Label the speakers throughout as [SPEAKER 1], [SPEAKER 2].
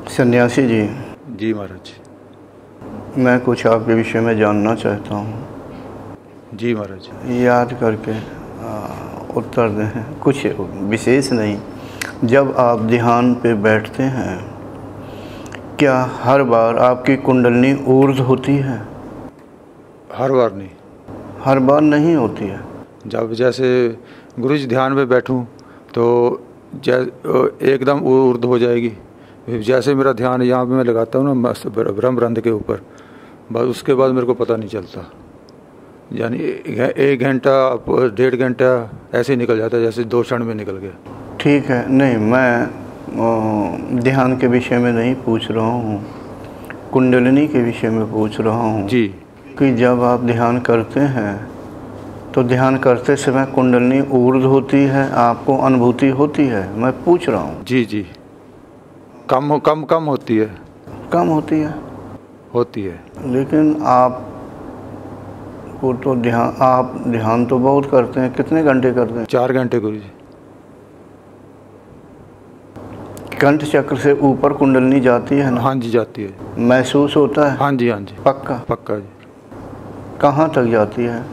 [SPEAKER 1] सन्यासी जी,
[SPEAKER 2] जी महाराज।
[SPEAKER 1] मैं कुछ आपके विषय में जानना चाहता हूँ।
[SPEAKER 2] जी महाराज।
[SPEAKER 1] याद करके उत्तर दें, कुछ विशेष नहीं। जब आप ध्यान पे बैठते हैं, क्या हर बार आपकी कुंडलनी ऊर्ध्व होती है?
[SPEAKER 2] हर बार नहीं।
[SPEAKER 1] हर बार नहीं होती है।
[SPEAKER 2] जब जैसे गुरु जी ध्यान पे बैठूं तो एकदम ऊर्ध्व हो जाएगी। जैसे मेरा ध्यान यहाँ पे मैं लगाता हूँ ना मस्त ब्रह्म रंध्र के ऊपर, बस उसके बाद मेरे को पता नहीं चलता। यानी 1 घंटा 1.5 घंटा ऐसे ही निकल जाता है, जैसे 2 क्षण में निकल गया।
[SPEAKER 1] ठीक है, नहीं मैं ध्यान के विषय में नहीं पूछ रहा हूँ, कुंडलिनी के विषय में पूछ रहा हूँ
[SPEAKER 2] जी।
[SPEAKER 1] कि जब आप ध्यान करते हैं तो ध्यान करते समय कुंडलिनी ऊर्ध्व होती है, आपको अनुभूति होती है? मैं पूछ रहा हूँ।
[SPEAKER 2] जी जी। कम होती है।
[SPEAKER 1] कम होती है?
[SPEAKER 2] होती है।
[SPEAKER 1] लेकिन आप तो ध्यान तो बहुत करते हैं। कितने घंटे करते हैं?
[SPEAKER 2] 4 घंटे गुरु जी।
[SPEAKER 1] कंठ चक्र से ऊपर कुंडलिनी जाती है ना?
[SPEAKER 2] हाँ जी, जाती है।
[SPEAKER 1] महसूस होता है?
[SPEAKER 2] हाँ जी, हाँ जी।
[SPEAKER 1] पक्का?
[SPEAKER 2] पक्का जी।
[SPEAKER 1] कहाँ तक जाती है?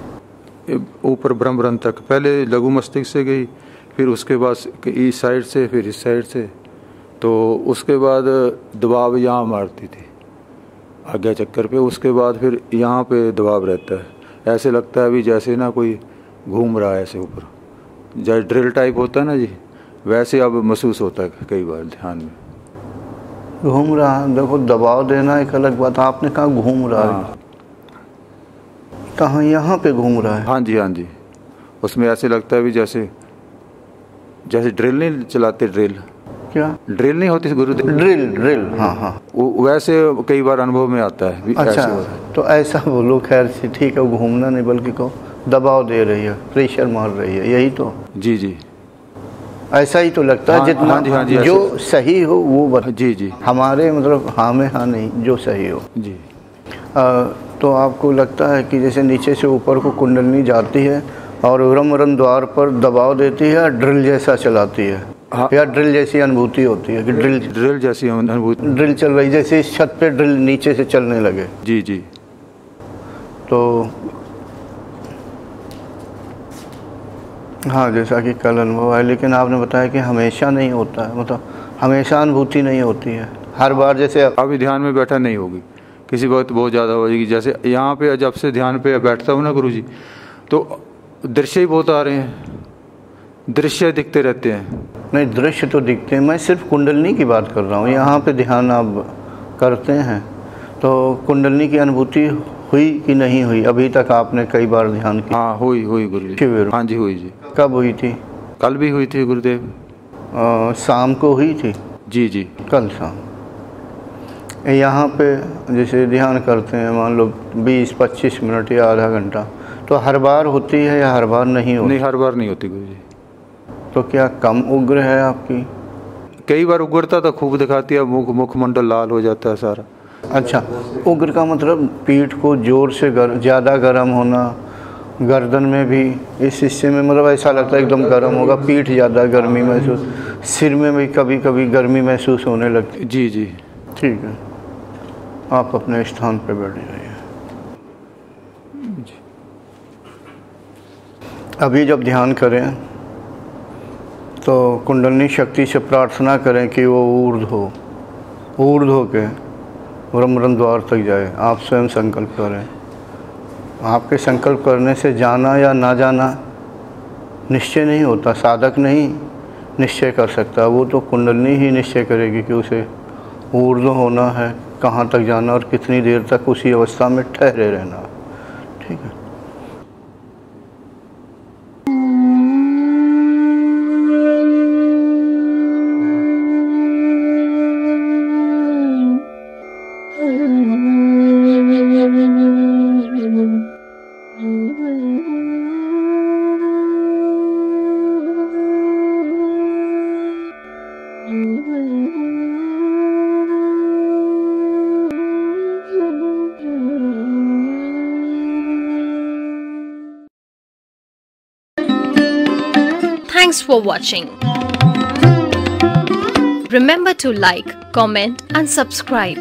[SPEAKER 2] ऊपर ब्रह्मरंध्र तक। पहले लघु मस्तिष्क से गई, फिर उसके बाद इस साइड से, फिर इस साइड से, तो उसके बाद दबाव यहाँ मारती थी आज्ञा चक्कर पे। उसके बाद फिर यहाँ पे दबाव रहता है। ऐसे लगता है अभी जैसे ना कोई घूम रहा है ऐसे ऊपर, जैसे ड्रिल टाइप होता है ना जी, वैसे अब महसूस होता है कई बार ध्यान में।
[SPEAKER 1] घूम रहा है? देखो, दबाव देना एक अलग बात। आपने कहा घूम रहा है। कहाँ? यहाँ पे घूम रहा है?
[SPEAKER 2] हाँ जी, हाँ जी। उसमें ऐसे लगता है भी जैसे ड्रिल नहीं चलाते, ड्रिल।
[SPEAKER 1] क्या
[SPEAKER 2] ड्रिल नहीं होती गुरुदेव?
[SPEAKER 1] ड्रिल, हाँ हाँ।
[SPEAKER 2] वैसे कई बार अनुभव में आता है।
[SPEAKER 1] अच्छा, तो ऐसा बोलो। खैर से ठीक है, वो घूमना नहीं बल्कि कहो दबाव दे रही है, प्रेशर मार रही है, यही तो?
[SPEAKER 2] जी जी।
[SPEAKER 1] ऐसा ही तो लगता है। जितना
[SPEAKER 2] हाँ जी,
[SPEAKER 1] जो सही हो वो
[SPEAKER 2] जी जी।
[SPEAKER 1] हमारे मतलब हाँ में हाँ नहीं, जो सही हो
[SPEAKER 2] जी।
[SPEAKER 1] तो आपको लगता है कि जैसे नीचे से ऊपर को कुंडलिनी जाती है और ब्रह्मरंध्र द्वार पर दबाव देती है, ड्रिल जैसा चलाती है? हाँ। या ड्रिल जैसी अनुभूति होती है कि ड्रिल
[SPEAKER 2] जैसी अनुभूति,
[SPEAKER 1] ड्रिल चल रही, जैसे इस छत पे ड्रिल नीचे से चलने लगे?
[SPEAKER 2] जी जी।
[SPEAKER 1] तो हाँ, जैसा कि कल अनुभव है। लेकिन आपने बताया कि हमेशा नहीं होता है, मतलब हमेशा अनुभूति नहीं होती है हर बार। जैसे
[SPEAKER 2] अभी ध्यान में बैठा नहीं होगी, किसी वक्त बहुत ज़्यादा हो जाएगी। जैसे यहाँ पे जब से ध्यान पे बैठता हूँ ना गुरु जी, तो दृश्य ही बहुत आ रहे हैं, दृश्य दिखते रहते हैं।
[SPEAKER 1] नहीं, दृश्य तो दिखते हैं, मैं सिर्फ कुंडलिनी की बात कर रहा हूँ। यहाँ पे ध्यान आप करते हैं तो कुंडलिनी की अनुभूति हुई कि नहीं हुई? अभी तक आपने कई बार ध्यान किया?
[SPEAKER 2] हाँ, हुई गुरु जी। हाँ जी, हुई जी।
[SPEAKER 1] कब हुई थी?
[SPEAKER 2] कल भी हुई थी गुरुदेव।
[SPEAKER 1] शाम को हुई थी?
[SPEAKER 2] जी जी,
[SPEAKER 1] कल शाम। यहाँ पे जैसे ध्यान करते हैं, मान लो 20-25 मिनट या आधा घंटा, तो हर बार होती है या हर बार नहीं होती?
[SPEAKER 2] नहीं, हर बार नहीं होती गुरु जी।
[SPEAKER 1] तो क्या कम उग्र है आपकी?
[SPEAKER 2] कई बार उग्रता तो खूब दिखाती है, मुखमंडल लाल हो जाता है सारा।
[SPEAKER 1] अच्छा, उग्र का मतलब पीठ को जोर से ज़्यादा गर्म होना, गर्दन में भी, इस हिस्से में मतलब ऐसा लगता है एकदम गर्म होगा, पीठ ज़्यादा गर्मी महसूस, सिर में भी कभी कभी गर्मी महसूस होने लगती?
[SPEAKER 2] जी जी।
[SPEAKER 1] ठीक है, आप अपने स्थान पर बैठ जाइए। अभी जब ध्यान करें तो कुंडलिनी शक्ति से प्रार्थना करें कि वो ऊर्ध्व होके ब्रह्मरंध्र द्वार तक जाए। आप स्वयं संकल्प करें। आपके संकल्प करने से जाना या ना जाना निश्चय नहीं होता। साधक नहीं निश्चय कर सकता, वो तो कुंडलिनी ही निश्चय करेगी कि उसे ऊर्ध्व होना है, कहाँ तक जाना और कितनी देर तक उसी अवस्था में ठहरे रहना। ठीक है। Mm-hmm.
[SPEAKER 3] Thanks for watching. Remember to like, comment and subscribe.